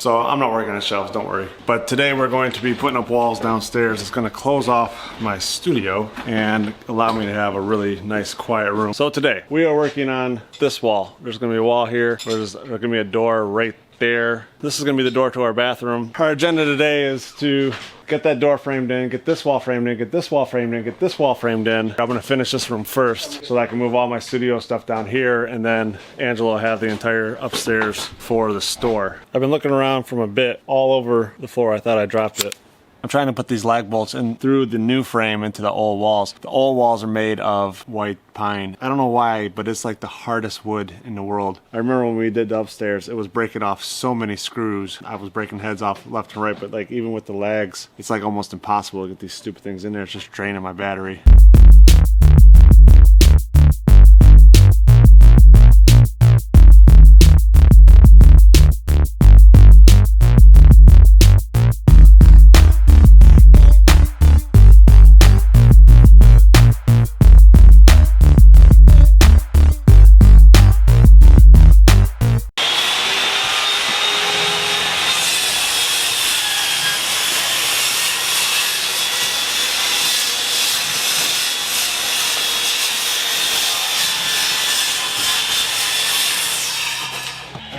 So I'm not working on shelves, don't worry. But today we're going to be putting up walls downstairs. It's gonna close off my studio and allow me to have a really nice quiet room. So today we are working on this wall. There's gonna be a wall here. There's gonna be a door right there. This is gonna be the door to our bathroom. Our agenda today is to get that door framed in, get this wall framed in, get this wall framed in, get this wall framed in. I'm gonna finish this room first so that I can move all my studio stuff down here, and then Angela will have the entire upstairs for the store. I've been looking around from a bit all over the floor. I thought I dropped it. I'm trying to put these lag bolts in through the new frame into the old walls. The old walls are made of white pine. I don't know why, but it's like the hardest wood in the world. I remember when we did the upstairs, it was breaking off so many screws. I was breaking heads off left and right, but like even with the lags, it's like almost impossible to get these stupid things in there. It's just draining my battery.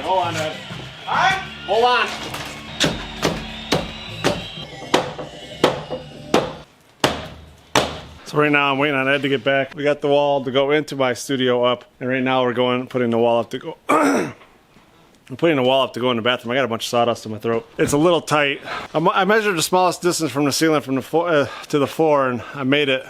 Hold on, Ed. Alright? Hold on. So right now I'm waiting on Ed to get back. We got the wall to go into my studio up, and right now we're putting the wall up to go. I'm putting the wall up to go in the bathroom. I got a bunch of sawdust in my throat. It's a little tight. I measured the smallest distance from the ceiling from the floor to the floor, and I made it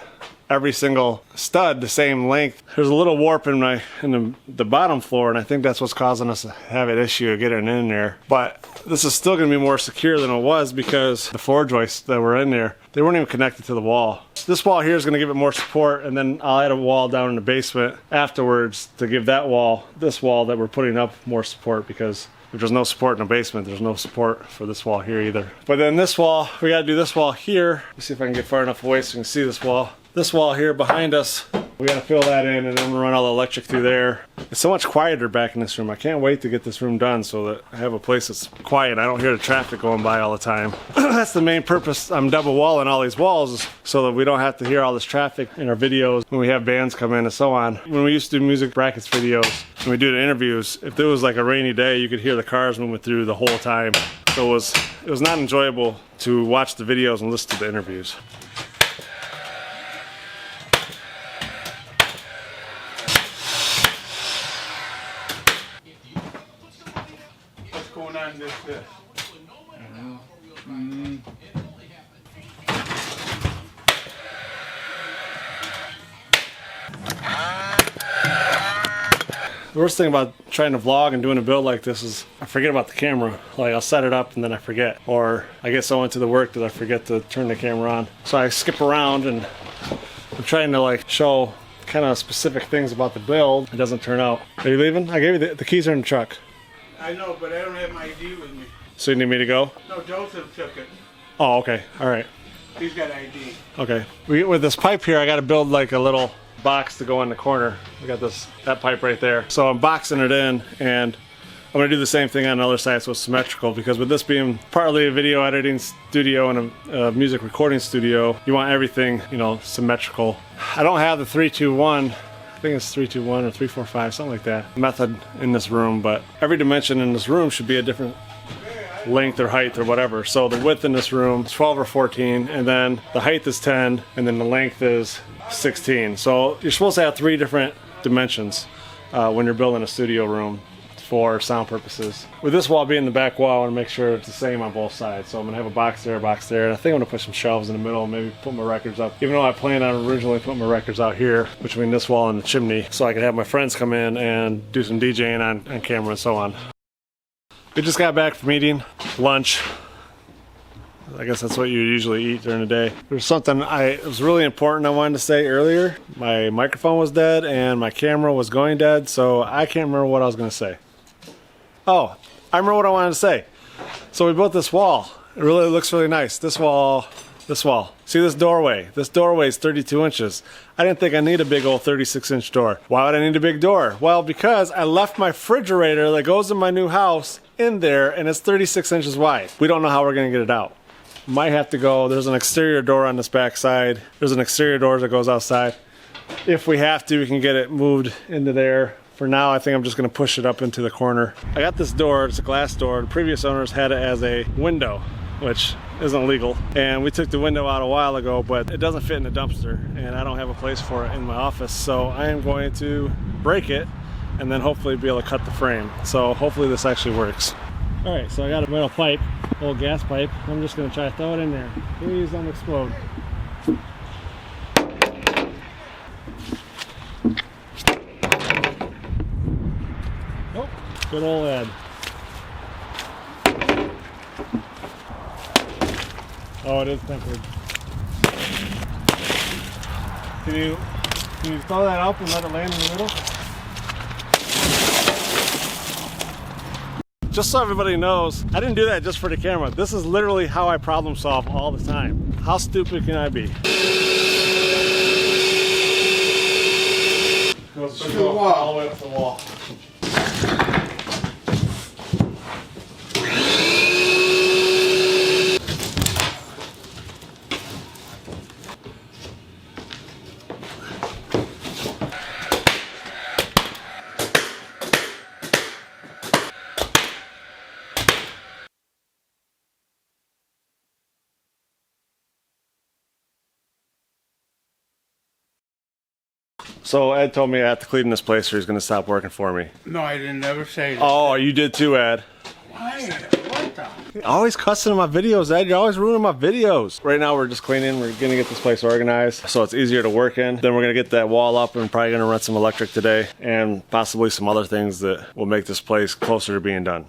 every single stud the same length. There's a little warp in the bottom floor, and I think that's what's causing us to have an issue of getting in there. But this is still gonna be more secure than it was because the floor joists that were in there, they weren't even connected to the wall. This wall here is gonna give it more support, and then I'll add a wall down in the basement afterwards to give that wall, this wall that we're putting up, more support, because if there's no support in the basement, there's no support for this wall here either. But then this wall, we gotta do this wall here. Let's see if I can get far enough away so you can see this wall. This wall here behind us, we gotta fill that in, and then we'll run all the electric through there. It's so much quieter back in this room. I can't wait to get this room done so that I have a place that's quiet. I don't hear the traffic going by all the time. That's the main purpose. I'm double walling all these walls, is so that we don't have to hear all this traffic in our videos when we have bands come in and so on. When we used to do music brackets videos, when we do the interviews, if there was like a rainy day, you could hear the cars moving through the whole time. So it was not enjoyable to watch the videos and listen to the interviews. The worst thing about trying to vlog and doing a build like this is I forget about the camera. Like, I'll set it up and then I forget, or I get so into the work that I forget to turn the camera on. So I skip around, and I'm trying to like show kind of specific things about the build. It doesn't turn out. Are you leaving? I gave you the keys are in the truck. I know, but I don't have my ID with me. So you need me to go? No, Joseph took it. Oh, okay. All right. He's got ID. Okay. With this pipe here, I got to build like a little box to go in the corner. We got that pipe right there. So I'm boxing it in, and I'm gonna do the same thing on the other side so it's symmetrical, because with this being partly a video editing studio and a music recording studio, you want everything, you know, symmetrical. I don't have the 3-2-1. I think it's 3-2-1 or 3-4-5, something like that, method in this room, but every dimension in this room should be a different length or height or whatever. So the width in this room is 12 or 14, and then the height is 10, and then the length is 16. So you're supposed to have 3 different dimensions when you're building a studio room for sound purposes. With this wall being the back wall, I want to make sure it's the same on both sides. So I'm gonna have a box there, and I think I'm gonna put some shelves in the middle and maybe put my records up. Even though I planned on originally putting my records out here between this wall and the chimney, so I could have my friends come in and do some DJing on camera and so on. We just got back from eating lunch. I guess that's what you usually eat during the day. There's something it was really important I wanted to say earlier. My microphone was dead and my camera was going dead, so I can't remember what I was gonna say. Oh, I remember what I wanted to say. So we built this wall. It really looks really nice. This wall This wall. See this doorway? This doorway is 32 inches. I didn't think I need a big old 36-inch door. Why would I need a big door? Well, because I left my refrigerator that goes in my new house in there, and it's 36 inches wide. We don't know how we're gonna get it out. Might have to go, there's an exterior door on this back side. There's an exterior door that goes outside. If we have to, we can get it moved into there. For now, I think I'm just gonna push it up into the corner. I got this door, it's a glass door. The previous owners had it as a window, which isn't legal. And we took the window out a while ago, but it doesn't fit in the dumpster, and I don't have a place for it in my office. So I am going to break it and then hopefully be able to cut the frame. So hopefully this actually works. All right, so I got a metal pipe, old gas pipe. I'm just gonna try to throw it in there. Please don't explode. Oh, good old Ed. Oh, it is tempered. Can you throw that up and let it land in the middle? Just so everybody knows, I didn't do that just for the camera. This is literally how I problem solve all the time. How stupid can I be? Goes to the wall, all the way up to the wall. So Ed told me I have to clean this place or he's going to stop working for me. No, I didn't ever say that. Oh, you did too, Ed. Why? What the? You're always cussing in my videos, Ed. You're always ruining my videos. Right now we're just cleaning. We're going to get this place organized so it's easier to work in. Then we're going to get that wall up and probably going to run some electric today and possibly some other things that will make this place closer to being done.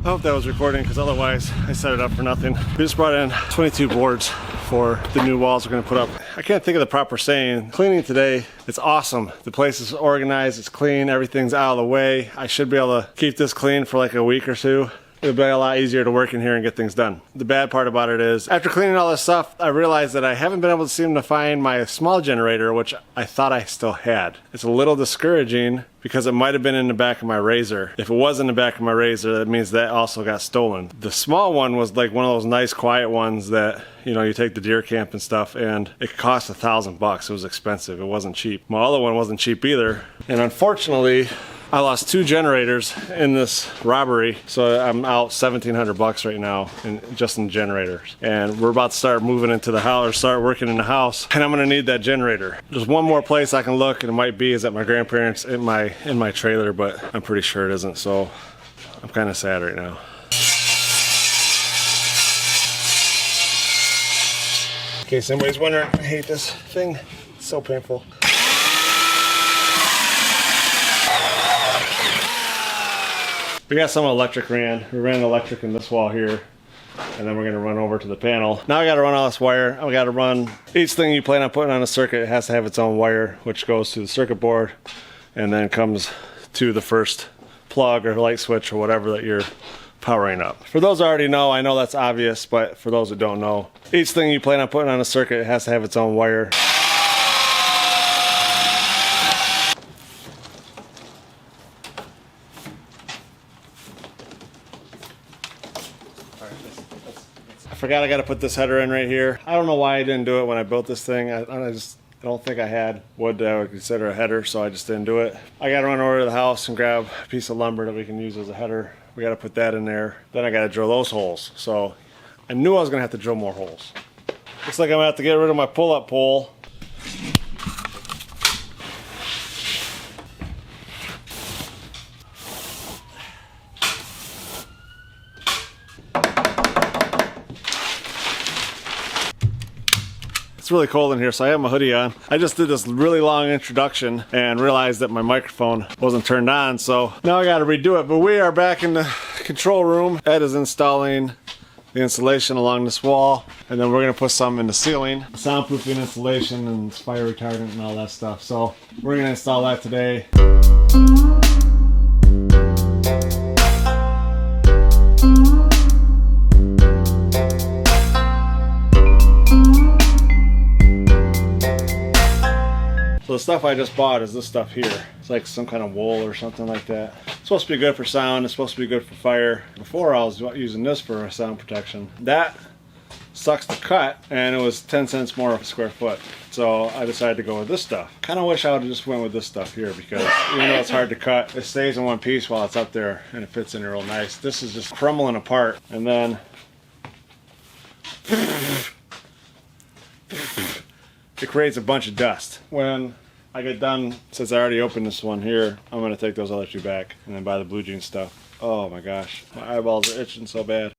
I hope that was recording because otherwise I set it up for nothing. We just brought in 22 boards for the new walls we're going to put up. I can't think of the proper saying. Cleaning today, it's awesome. The place is organized, it's clean, everything's out of the way. I should be able to keep this clean for like a week or two. It'll be a lot easier to work in here and get things done. The bad part about it is, after cleaning all this stuff, I realized that I haven't been able to seem to find my small generator, which I thought I still had. It's a little discouraging because it might have been in the back of my razor. If it was in the back of my razor, that means that also got stolen. The small one was like one of those nice quiet ones that, you know, you take to deer camp and stuff, and it cost $1,000. It was expensive, it wasn't cheap. My other one wasn't cheap either. And unfortunately, I lost 2 generators in this robbery, so I'm out $1,700 right now just in generators. And we're about to start moving into the house, or start working in the house, and I'm gonna need that generator. There's one more place I can look, and it might be is at my grandparents' in my trailer, but I'm pretty sure it isn't. So I'm kind of sad right now. In case anybody's wondering, I hate this thing. It's so painful. We got some electric ran. We ran electric in this wall here, and then we're gonna run over to the panel. Now I gotta run all this wire. I gotta run each thing you plan on putting on a circuit. It has to have its own wire, which goes to the circuit board and then comes to the first plug or light switch or whatever that you're powering up. For those who already know, I know that's obvious, but for those that don't know, each thing you plan on putting on a circuit, it has to have its own wire. I forgot I got to put this header in right here. I don't know why I didn't do it when I built this thing. I don't think I had wood that I would consider a header, so I just didn't do it. I got to run over to the house and grab a piece of lumber that we can use as a header. We got to put that in there. Then I got to drill those holes. So I knew I was going to have to drill more holes. Looks like I'm going to have to get rid of my pull-up pole. It's really cold in here, so I have my hoodie on. I just did this really long introduction and realized that my microphone wasn't turned on, so now I gotta redo it. But we are back in the control room. Ed is installing the insulation along this wall, and then we're gonna put some in the ceiling. Soundproofing insulation and fire retardant and all that stuff. So we're gonna install that today. So the stuff I just bought is this stuff here. It's like some kind of wool or something like that. It's supposed to be good for sound. It's supposed to be good for fire. Before I was using this for sound protection. That sucks to cut, and it was 10 cents more a square foot. So I decided to go with this stuff. Kind of wish I would have just went with this stuff here, because even though it's hard to cut, it stays in one piece while it's up there and it fits in there real nice. This is just crumbling apart, and then it creates a bunch of dust. When I get done, since I already opened this one here, I'm gonna take those other two back and then buy the blue jean stuff. Oh my gosh, my eyeballs are itching so bad.